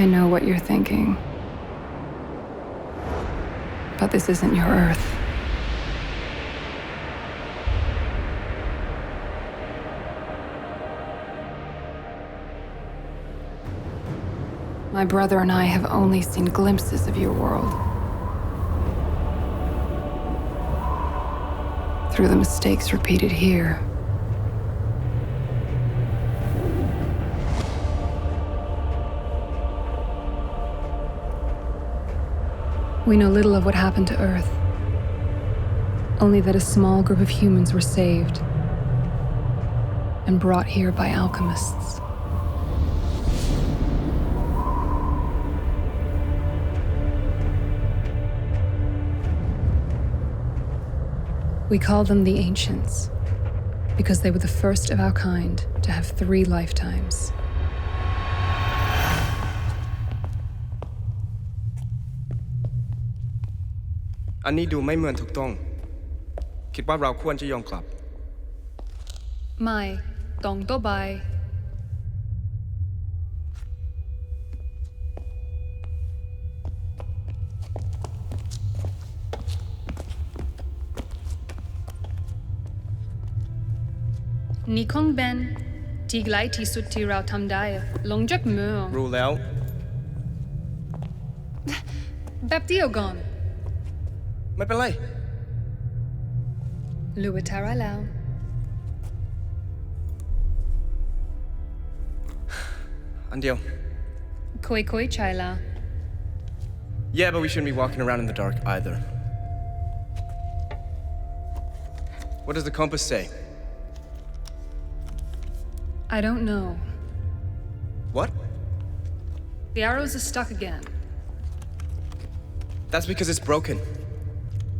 I know what you're thinking. But this isn't your Earth. My brother and I have only seen glimpses of your world. Through the mistakes repeated here. We know little of what happened to Earth. Only that a small group of humans were saved and brought here by alchemists. We call them the Ancients because they were the first of our kind to have 3 lifetimes.อันนี้ดูไม่เหมือนถูกต้องคิดว่าเราควรจะยอมกลับ ไม่ต้องต่อไป นี่คงเป็นที่ไกลที่สุดที่เราทำได้ลงจากเมือง รู้แล้ว แบบเดียวกัน ไม่เป็นไร รู้ว่าทาระแล้ว อันเดียว ค่อยๆใช่ละ Yeah, but we shouldn't be walking around in the dark either. What does the compass say? I don't know. What? The arrows are stuck again. That's because it's broken.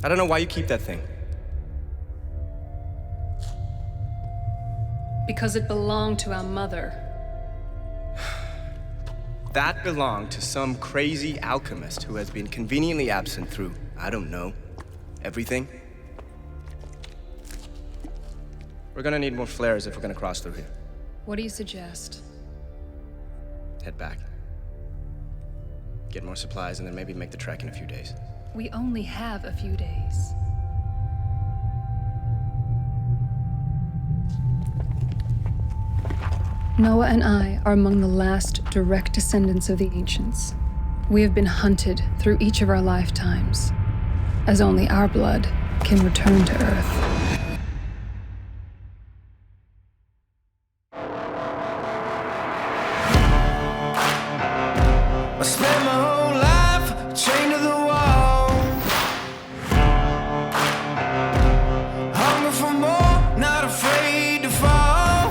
I don't know why you keep that thing. Because it belonged to our mother. That belonged to some crazy alchemist who has been conveniently absent through, I don't know, everything. We're gonna need more flares if we're gonna cross through here. What do you suggest? Head back. Get more supplies and then maybe make the trek in a few days. We only have a few days. Noah and I are among the last direct descendants of the Ancients. We have been hunted through each of our lifetimes, as only our blood can return to Earth. I spent my whole life chained to the wall. Hungry for more, not afraid to fall.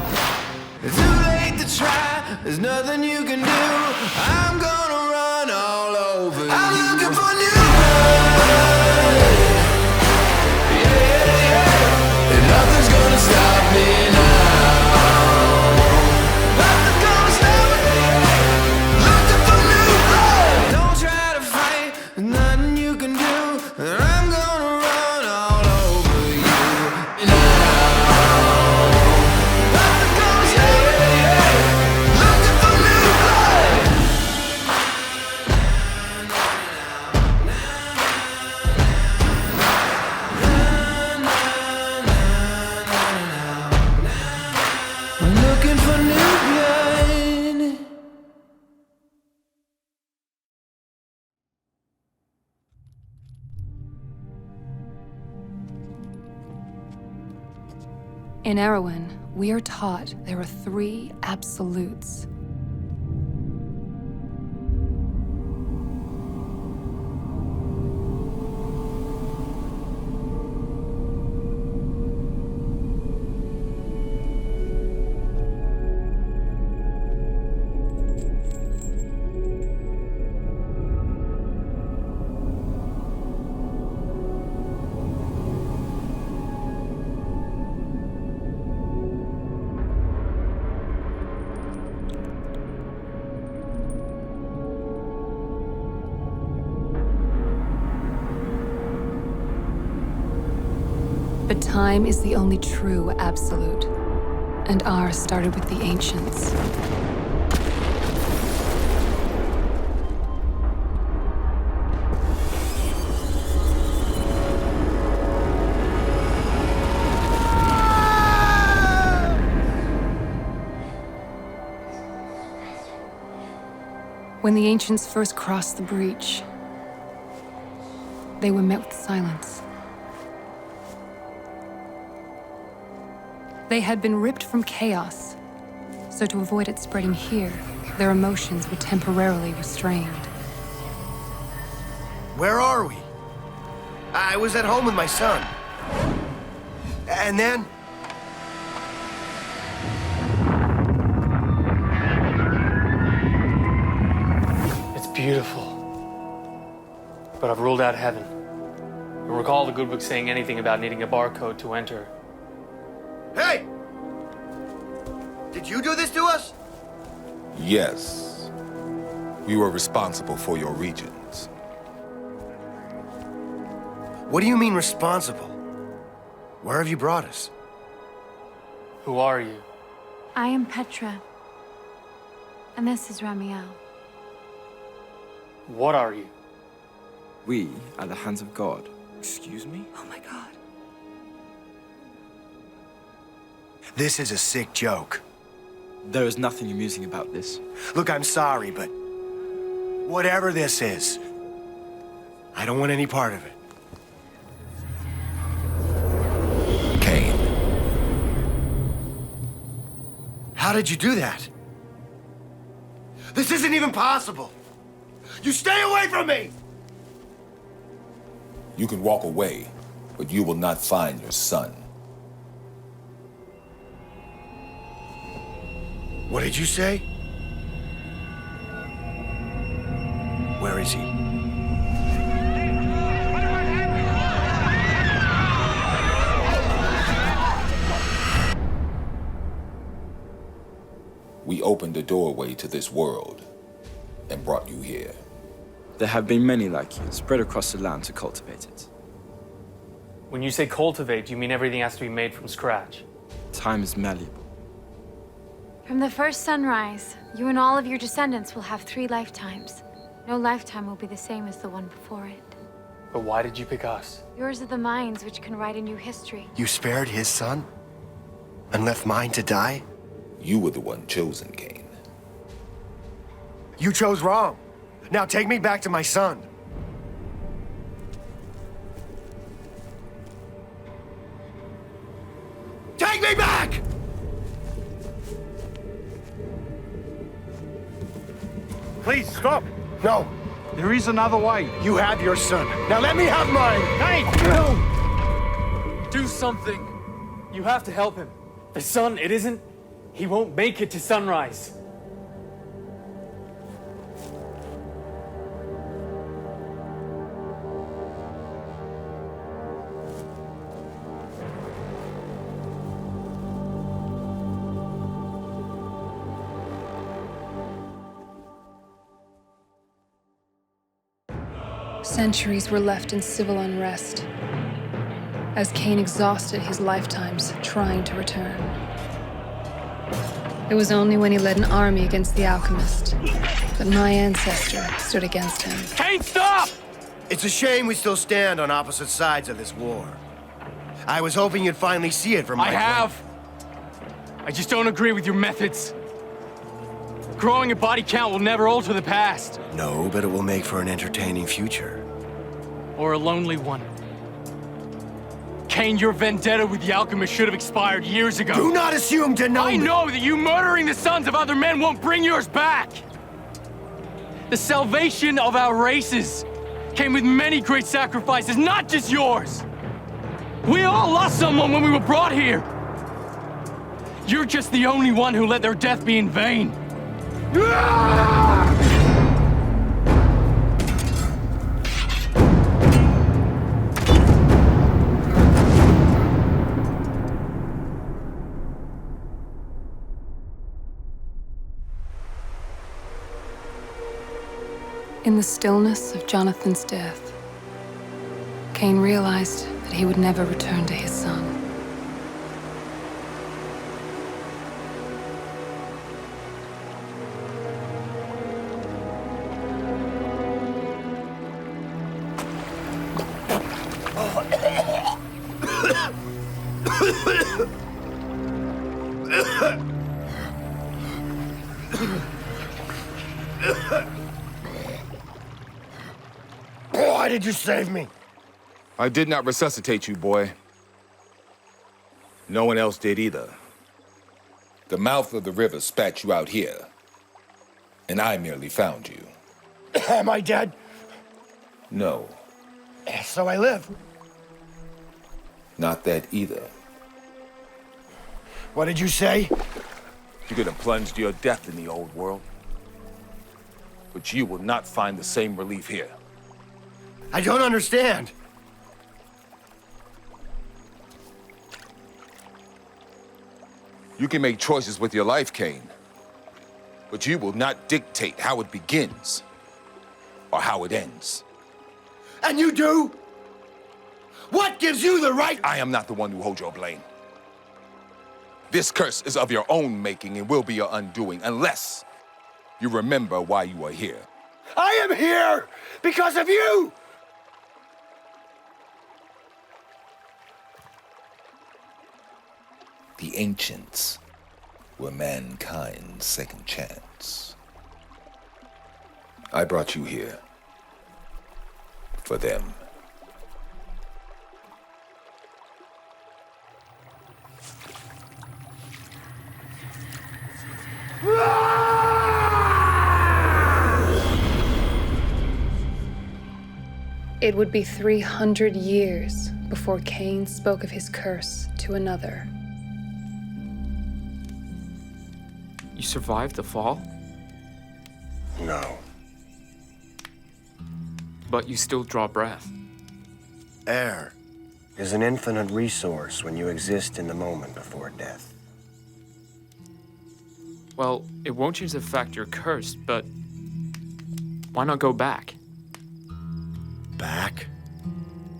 It's too late to try, there's nothing you can do. I'm gonna run all over you. I'm looking for new blood. Yeah. And nothing's gonna stop me now. Nothing's gonna stop me. Looking for new blood. Don't try to fight, there's nothing you can do. And I'm gonna run all over you now. Nothing's gonna stop me. Looking for new blood. I'm looking for new blood. In Arawyn, we are taught there are 3 absolutes. But time is the only true absolute, and ours started with the Ancients. When the ancients first crossed the breach, they were met with silence. They had been ripped from chaos, so to avoid it spreading here, their emotions were temporarily restrained. Where are we? I was at home with my son. And then... It's beautiful. But I've ruled out heaven. I recall the good book saying anything about needing a barcode to enter. Hey! Did you do this to us? Yes. We were responsible for your regions. What do you mean responsible? Where have you brought us? Who are you? I am Petra. And this is Ramiel. What are you? We are the hands of God. Excuse me? Oh my God. This is a sick joke. There is nothing amusing about this. Look, I'm sorry, but... whatever this is, I don't want any part of it. Cain. How did you do that? This isn't even possible! You stay away from me! You can walk away, but you will not find your son. What did you say? Where is he? We opened the doorway to this world and brought you here. There have been many like you, spread across the land to cultivate it. When you say cultivate, you mean everything has to be made from scratch. Time is malleable. From the first sunrise, you and all of your descendants will have 3 lifetimes. No lifetime will be the same as the one before it. But why did you pick us? Yours are the minds which can write a new history. You spared his son? And left mine to die? You were the one chosen, Cain. You chose wrong. Now take me back to my son. Take me back! Please, stop. No. There is another way. You have your son. Now let me have mine! Hey! No! Do something! You have to help him. The sun, it isn't... He won't make it to sunrise. Centuries were left in civil unrest, as Cain exhausted his lifetimes trying to return. It was only when he led an army against the Alchemist that my ancestor stood against him. Cain, stop! It's a shame we still stand on opposite sides of this war. I was hoping you'd finally see it from my I have. I just don't agree with your methods. Growing a body count will never alter the past. No, but it will make for an entertaining future. Or a lonely one. Cain, your vendetta with the Alchemist should have expired years ago. Do not assume to know I me. know that you murdering the sons of other men won't bring yours back. The salvation of our races came with many great sacrifices, not just yours. We all lost someone when we were brought here. You're just the only one who let their death be in vain. In the stillness of Jonathan's death, Cain realized that he would never return to his son. did you save me? I did not resuscitate you, boy. No one else did either. The mouth of the river spat you out here, and I merely found you. Am I dead? No, So I live. not that either. What did you say? You could have plunged to your death in the old world, but you will not find the same relief here. I don't understand. You can make choices with your life, Cain, but you will not dictate how it begins or how it ends. And you do? What gives you the right? I am not the one who holds your blame. This curse is of your own making and will be your undoing unless you remember why you are here. I am here because of you! The ancients were mankind's second chance. I brought you here for them. It would be 300 years before Cain spoke of his curse to another. You survived the fall, No. but you still draw breath. Air is an infinite resource when you exist in the moment before death. Well, it won't change the fact you're cursed, but why not go back Back?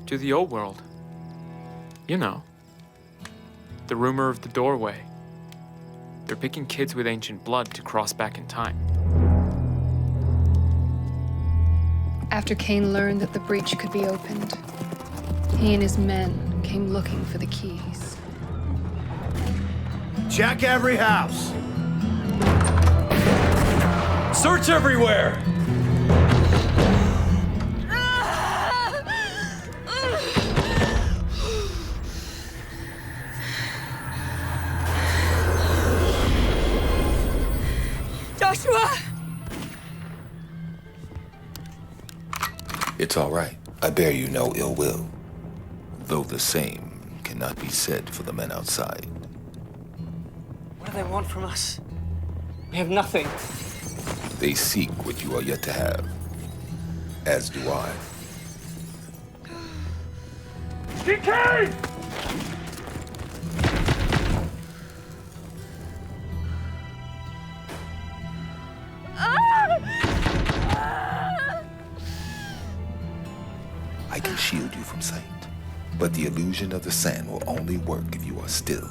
to the old world? You know, the rumor of the doorway. They're picking kids with ancient blood to cross back in time. After Cain learned that the breach could be opened, he and his men came looking for the keys. Check every house. Search everywhere! Joshua! It's all right. I bear you no ill will, though the same cannot be said for the men outside. What do they want from us? We have nothing. They seek what you are yet to have, as do I. Cain! I can shield you from sight, but the illusion of the sand will only work if you are still.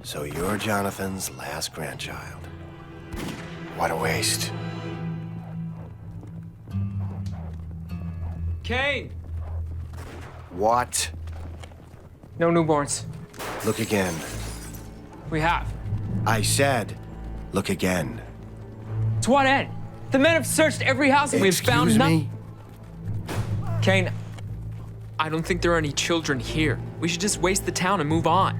So you're Jonathan's last grandchild. What a waste. Cain! What? No newborns. Look again. We have. I said, look again. To what end? The men have searched every house and we've found Excuse nothing. me? Cain, I don't think there are any children here. We should just waste the town and move on.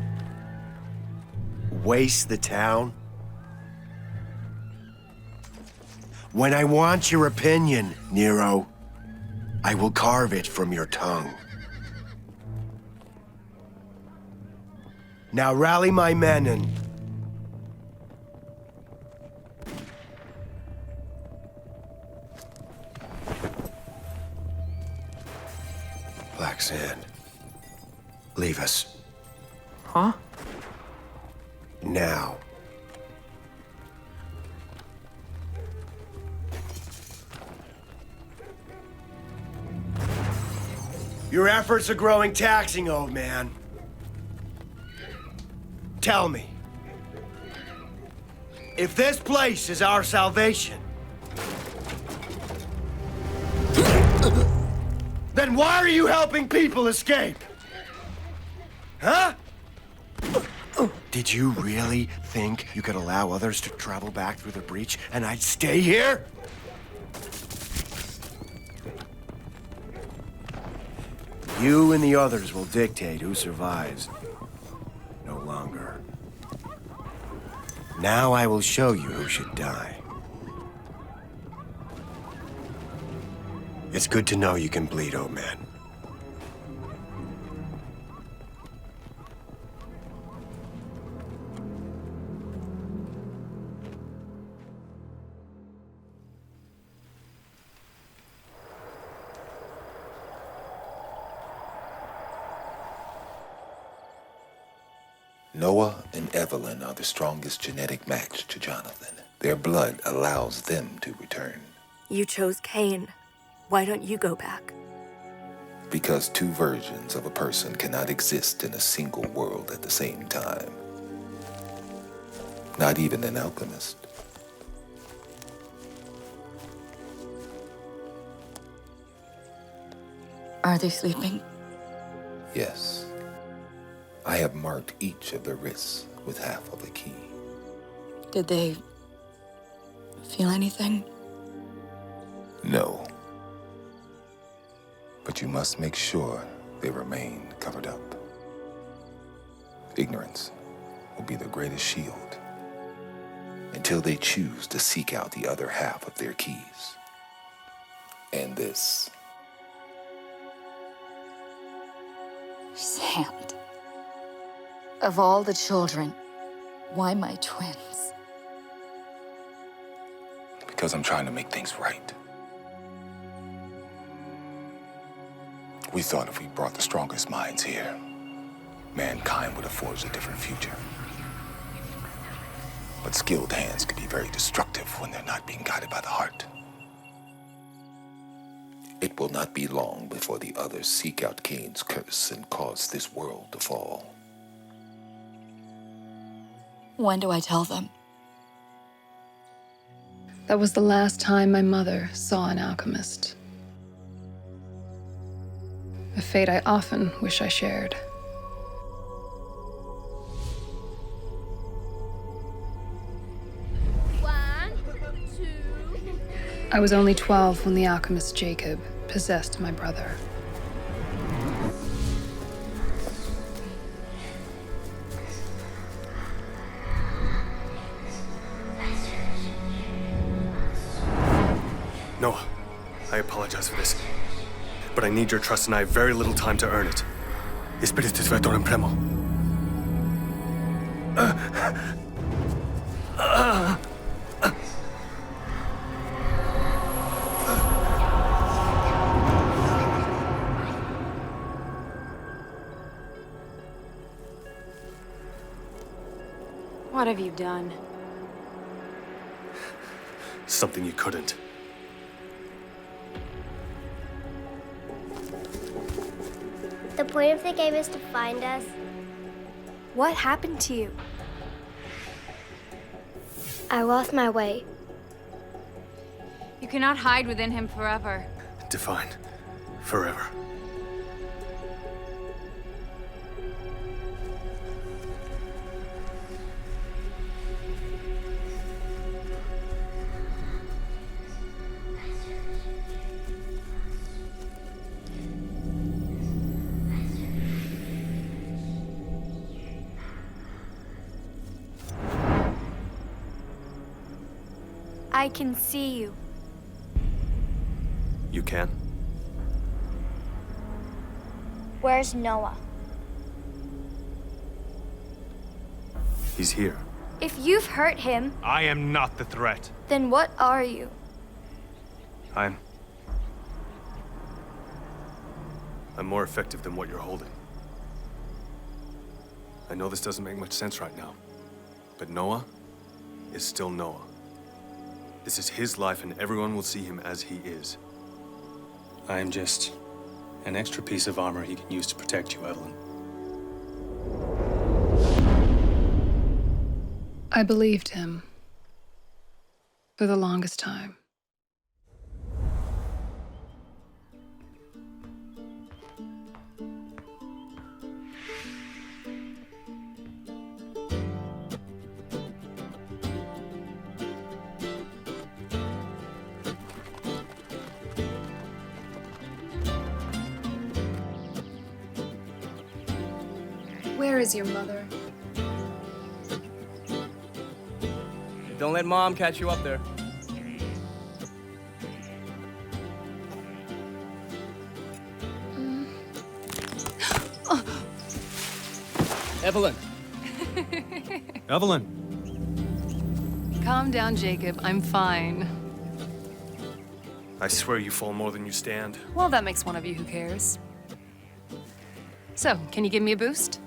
Waste the town? When I want your opinion, Nero, I will carve it from your tongue. Now rally my men and... Black Sand, leave us. Huh? Now. Your efforts are growing taxing, old man. Tell me, if this place is our salvation, Then why are you helping people escape? Huh? Did you really think you could allow others to travel back through the breach and I'd stay here? You and the others will dictate who survives. No longer. Now I will show you who should die. It's good to know you can bleed, old man. Noah and Evelyn are the strongest genetic match to Jonathan. Their blood allows them to return. You chose Cain. Why don't you go back? Because two versions of a person cannot exist in a single world at the same time. Not even an alchemist. Are they sleeping? Yes. I have marked each of their wrists with half of a key. Did they feel anything? No. But you must make sure they remain covered up. Ignorance will be their greatest shield until they choose to seek out the other half of their keys. And this. Sand. Of all the children, why my twins? Because I'm trying to make things right. We thought if we brought the strongest minds here, mankind would have forged a different future. But skilled hands can be very destructive when they're not being guided by the heart. It will not be long before the others seek out Cain's curse and cause this world to fall. When do I tell them? That was the last time my mother saw an alchemist. A fate I often wish I shared. I was only 12 when the alchemist Jacob possessed my brother. Noah, I apologize for this, but I need your trust and I have very little time to earn it. Espíritus vetor en premo. What have you done? Something you couldn't. The point of the game is to find us. What happened to you? I lost my way. You cannot hide within him forever. Defined. Forever. I can see you. You can? Where's Noah? He's here. If you've hurt him, I am not the threat. then what are you? I'm more effective than what you're holding. I know this doesn't make much sense right now, but Noah is still Noah. This is his life and everyone will see him as he is. I am just an extra piece of armor he can use to protect you, Evelyn. I believed him for the longest time. Where is your mother? Don't let Mom catch you up there. Evelyn. Evelyn. Calm down, Jacob. I'm fine. I swear you fall more than you stand. Well, that makes one of you who cares. So, can you give me a boost?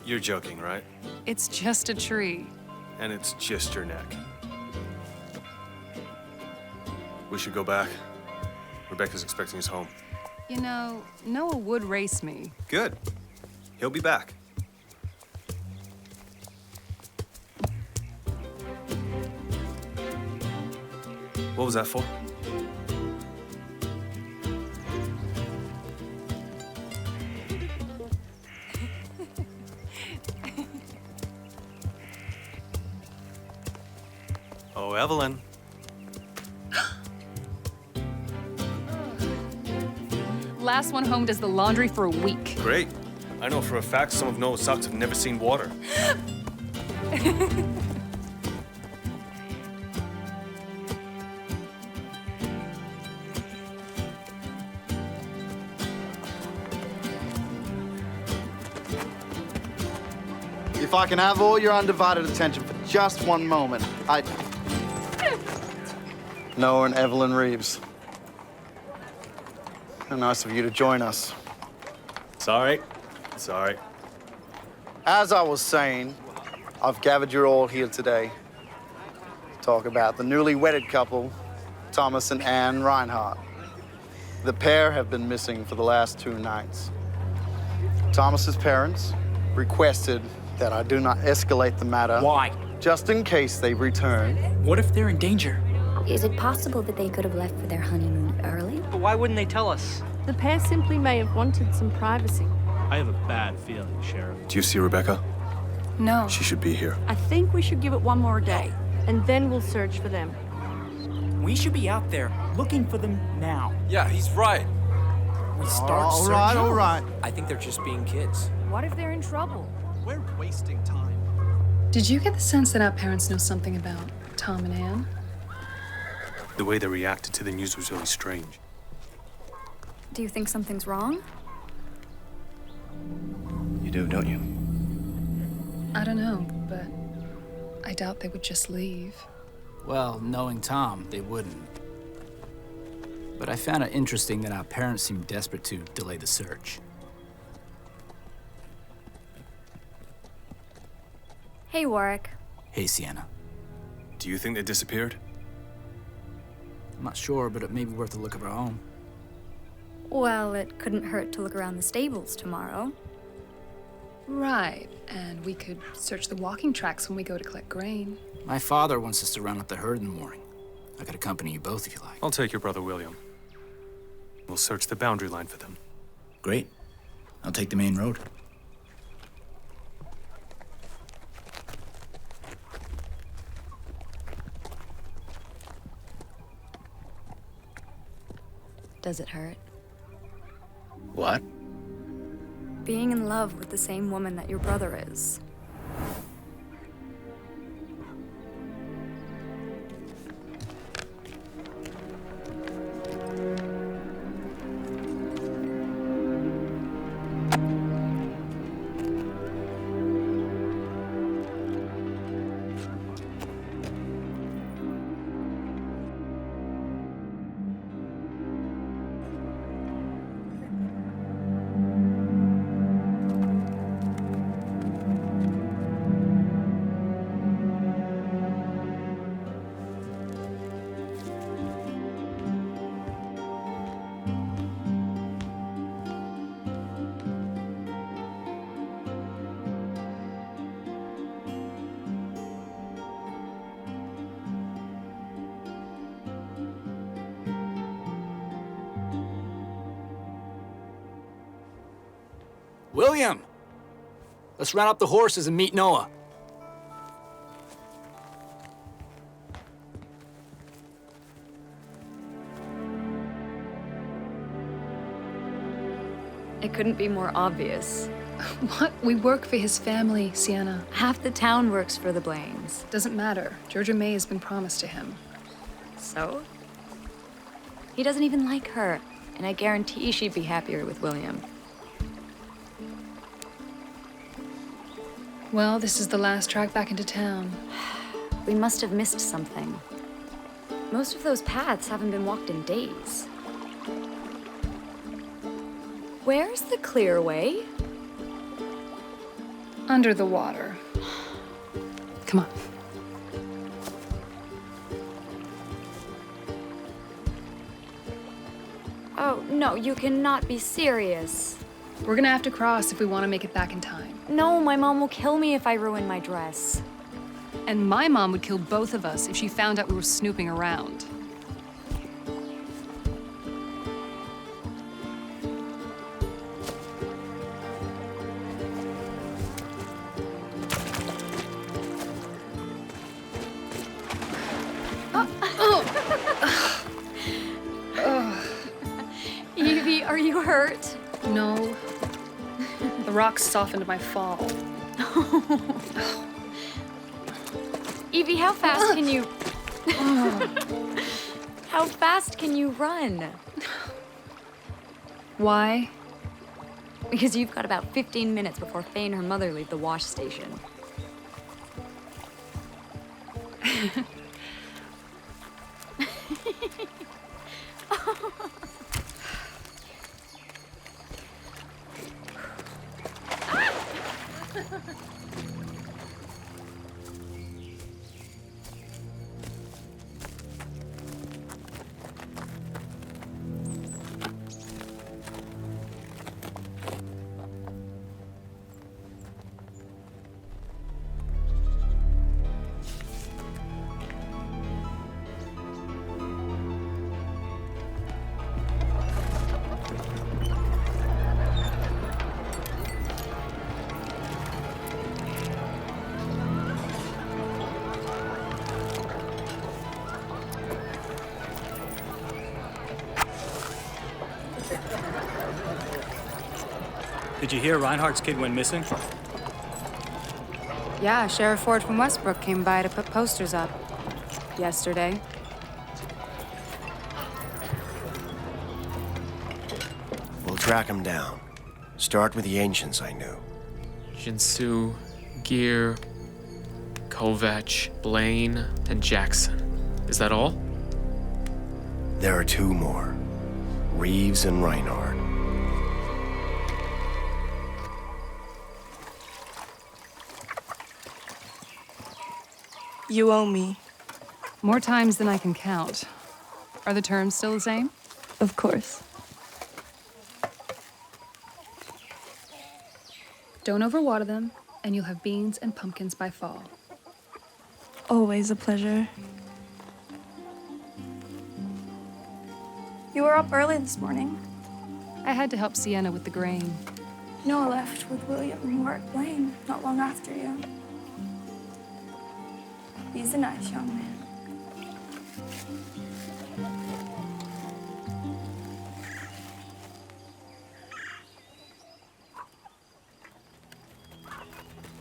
You're joking, right? It's just a tree. And it's just your neck. We should go back. Rebecca's expecting us home. You know, Noah would race me. Good. He'll be back. What was that for? Oh, Evelyn. Last one home does the laundry for a week. Great. I know for a fact some of Noah's socks have never seen water. If I can have all your undivided attention for just one moment, Noah and Evelyn Reeves. How nice of you to join us. Sorry. Sorry. As I was saying, I've gathered you all here today to talk about the newly wedded couple, Thomas and Anne Reinhardt. The pair have been missing for the last 2 nights. Thomas's parents requested that I do not escalate the matter. Why? Just in case they return. What if they're in danger? Is it possible that they could have left for their honeymoon early? But why wouldn't they tell us? The pair simply may have wanted some privacy. I have a bad feeling, Sheriff. Do you see Rebecca? No. She should be here. I think we should give it one more day, and then we'll search for them. We should be out there looking for them now. Yeah, he's right. We start all searching. right, all right. I think they're just being kids. What if they're in trouble? We're wasting time. Did you get the sense that our parents know something about Tom and Anne? The way they reacted to the news was really strange. Do you think something's wrong? You do, don't you? I don't know, but I doubt they would just leave. Well, knowing Tom, they wouldn't. But I found it interesting that our parents seemed desperate to delay the search. Hey, Warwick. Hey, Sienna. Do you think they disappeared? I'm not sure, but it may be worth a look of our own. Well, it couldn't hurt to look around the stables tomorrow. Right, and we could search the walking tracks when we go to collect grain. My father wants us to round up the herd in the morning. I could accompany you both if you like. I'll take your brother William. We'll search the boundary line for them. Great. I'll take the main road. Does it hurt? What? Being in love with the same woman that your brother is. William! Let's round up the horses and meet Noah. It couldn't be more obvious. What? We work for his family, Sienna. Half the town works for the Blaines. Doesn't matter. Georgia May has been promised to him. So? He doesn't even like her, and I guarantee she'd be happier with William. Well, this is the last track back into town. We must have missed something. Most of those paths haven't been walked in days. Where's the clear way? Under the water. Come on. Oh, no, you cannot be serious. We're gonna have to cross if we want to make it back in time. No, my mom will kill me if I ruin my dress. And my mom would kill both of us if she found out we were snooping around. Evie, are you hurt? No. The rocks softened my fall. Evie, how fast can you... How fast can you run? Why? Because you've got about 15 minutes before Faye and her mother leave the wash station. Did you hear Reinhardt's kid went missing? Yeah, Sheriff Ford from Westbrook came by to put posters up yesterday. We'll track him down. Start with the ancients I knew. Jinsu, Gear, Kovac, Blaine, and Jackson. Is that all? There are two more. Reeves and Reinhardt. You owe me. More times than I can count. Are the terms still the same? Of course. Don't overwater them, and you'll have beans and pumpkins by fall. Always a pleasure. You were up early this morning. I had to help Sienna with the grain. Noah left with William and Mark Blaine not long after you. He's a nice young man.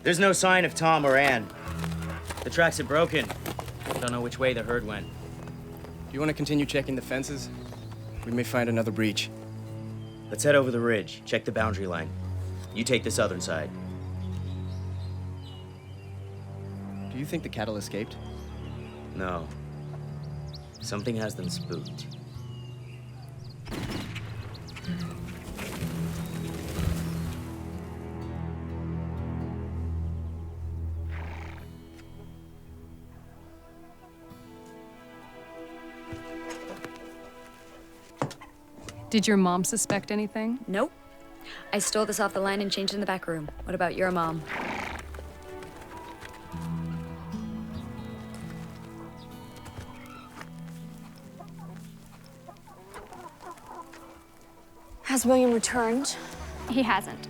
There's no sign of Tom or Ann. The tracks are broken. Don't know which way the herd went. Do you want to continue checking the fences? We may find another breach. Let's head over the ridge, check the boundary line. You take the southern side. Do you think the cattle escaped? No. Something has them spooked. Did your mom suspect anything? Nope. I stole this off the line and changed it in the back room. What about your mom? Has William returned? He hasn't.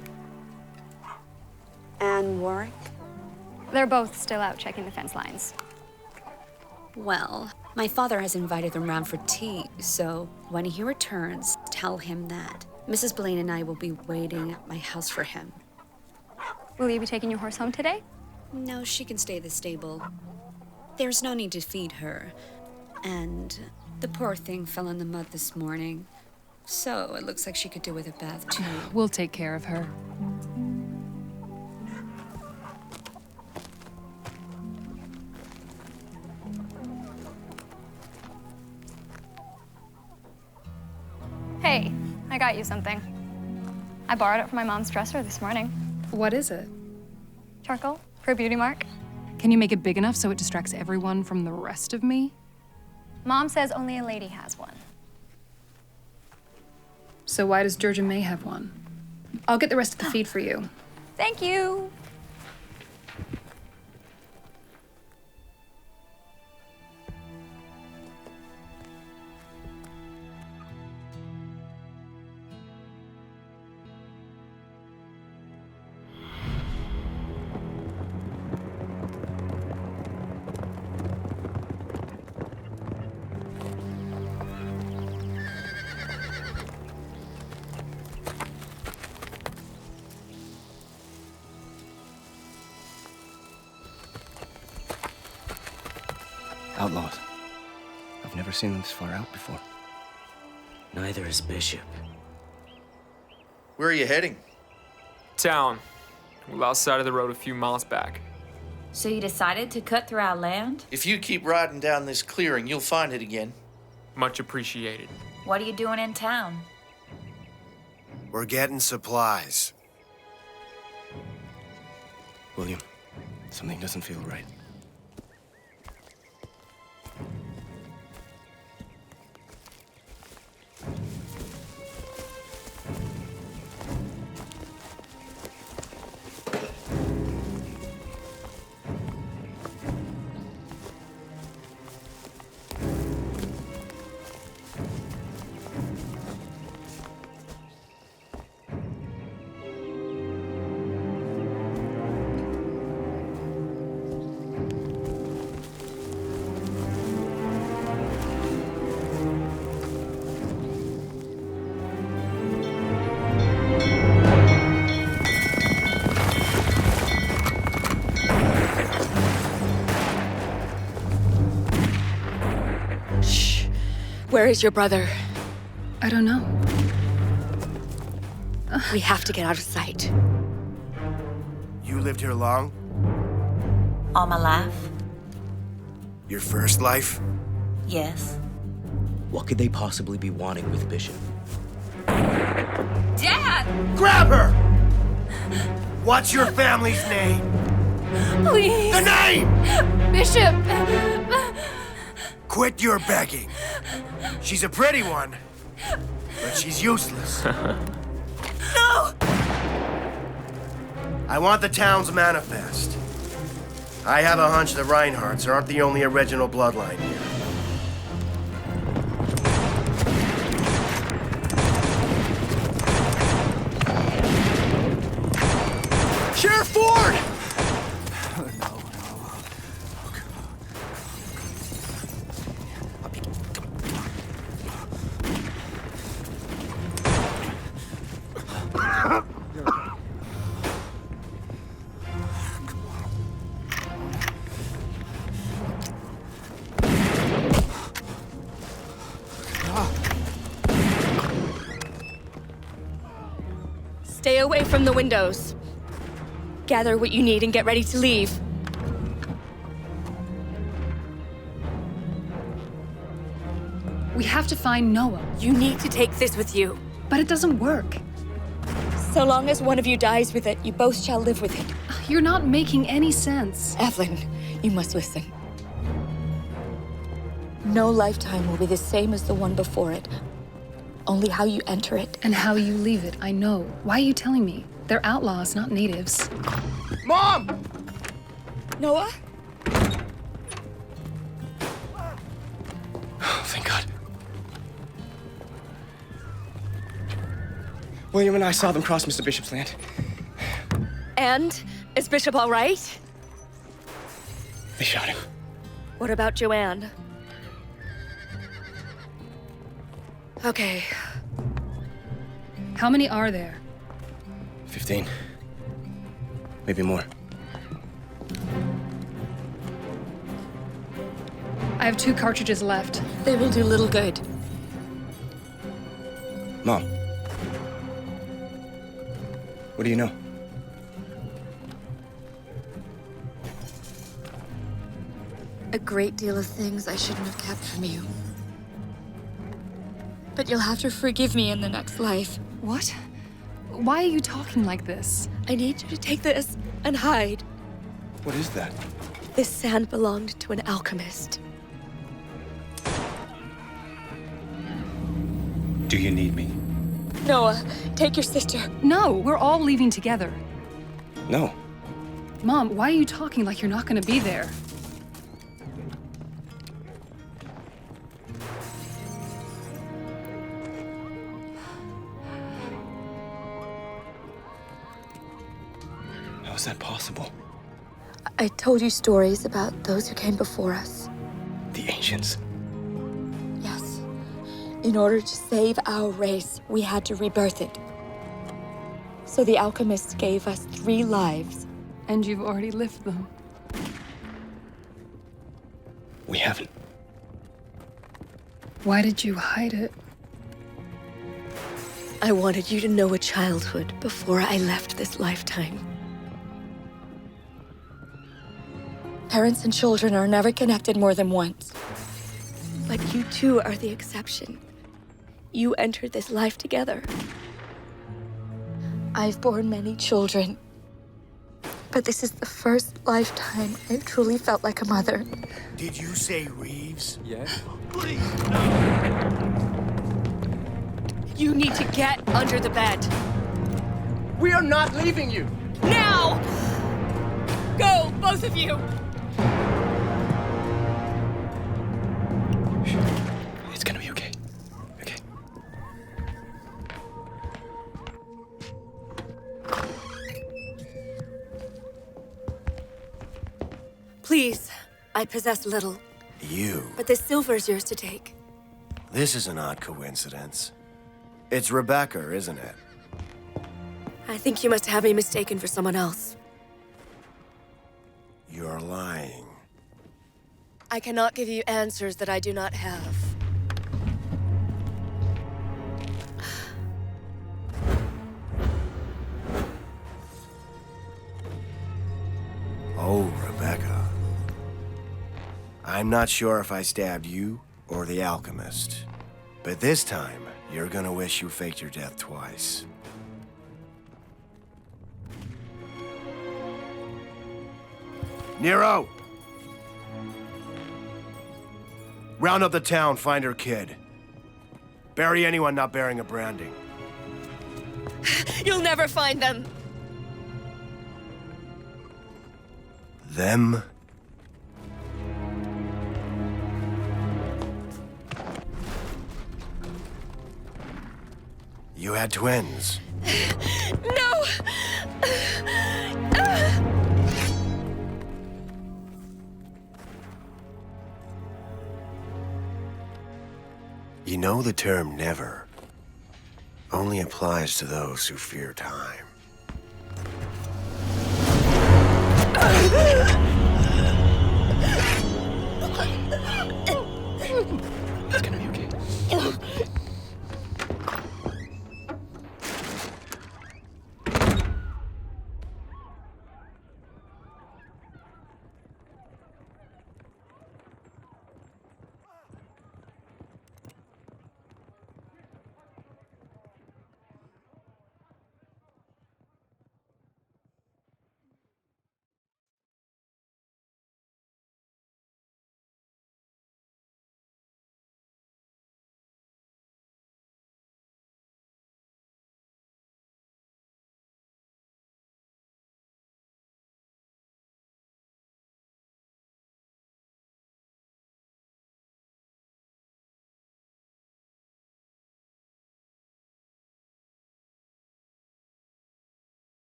And Warwick? They're both still out checking the fence lines. Well, my father has invited them round for tea, so when he returns, tell him that Mrs. Blaine and I will be waiting at my house for him. Will you be taking your horse home today? No, she can stay at the stable. There's no need to feed her. And the poor thing fell in the mud this morning. So it looks like she could do with a bath too. We'll take care of her. Hey, I got you something. I borrowed it from my mom's dresser this morning. What is it? Charcoal for a beauty mark. Can you make it big enough so it distracts everyone from the rest of me? Mom says only a lady has one. So why does Georgia May have one? I'll get the rest of the feed for you. Thank you. Outlaws. I've never seen them this far out before. Neither is Bishop. Where are you heading? Town. We're outside of the road a few miles back. So you decided to cut through our land? If you keep riding down this clearing, you'll find it again. Much appreciated. What are you doing in town? We're getting supplies. William, something doesn't feel right. Where is your brother? I don't know. We have to get out of sight. You lived here long? All my life? Your first life? Yes. What could they possibly be wanting with Bishop? Dad! Grab her! What's your family's name? Please! The name! Bishop! Quit your begging. She's a pretty one, but she's useless. No! I want the town's manifest. I have a hunch the Reinhardts aren't the only original bloodline here. Sheriff Ford! Stay away from the windows. Gather what you need and get ready to leave. We have to find Noah. You need to take this with you. But it doesn't work. So long as one of you dies with it, you both shall live with it. You're not making any sense. Evelyn, you must listen. No lifetime will be the same as the one before it. Only how you enter it. And how you leave it, I know. Why are you telling me? They're outlaws, not natives. Mom! Noah? Oh, thank God. William and I saw them cross Mr. Bishop's land. And? Is Bishop all right? They shot him. What about Joanne? Okay. How many are there? 15. Maybe more. I have 2 cartridges left. They will do little good. Mom. What do you know? A great deal of things I shouldn't have kept from you. But you'll have to forgive me in the next life. What? Why are you talking like this? I need you to take this and hide. What is that? This sand belonged to an alchemist. Do you need me? Noah, take your sister. No, we're all leaving together. No. Mom, why are you talking like you're not gonna be there? How is that possible? I told you stories about those who came before us. The ancients. Yes. In order to save our race, we had to rebirth it. So the alchemists gave us 3 lives. And you've already lived them. We haven't. Why did you hide it? I wanted you to know a childhood before I left this lifetime. Parents and children are never connected more than once. But you two are the exception. You entered this life together. I've borne many children, but this is the first lifetime I've truly felt like a mother. Did you say Reeves? Yes. Please, You need to get under the bed. We are not leaving you! Now! Go, both of you! It's gonna be okay. Okay. Please, I possess little, You. but the silver's yours to take. This is an odd coincidence. It's Rebecca, isn't it? I think you must have me mistaken for someone else. You're lying. I cannot give you answers that I do not have. Oh, Rebecca. I'm not sure if I stabbed you or the alchemist, but this time, you're gonna wish you faked your death twice. Nero! Round up the town, find her kid. Bury anyone not bearing a branding. You'll never find them. Them? You had twins. No! You know the term never only applies to those who fear time.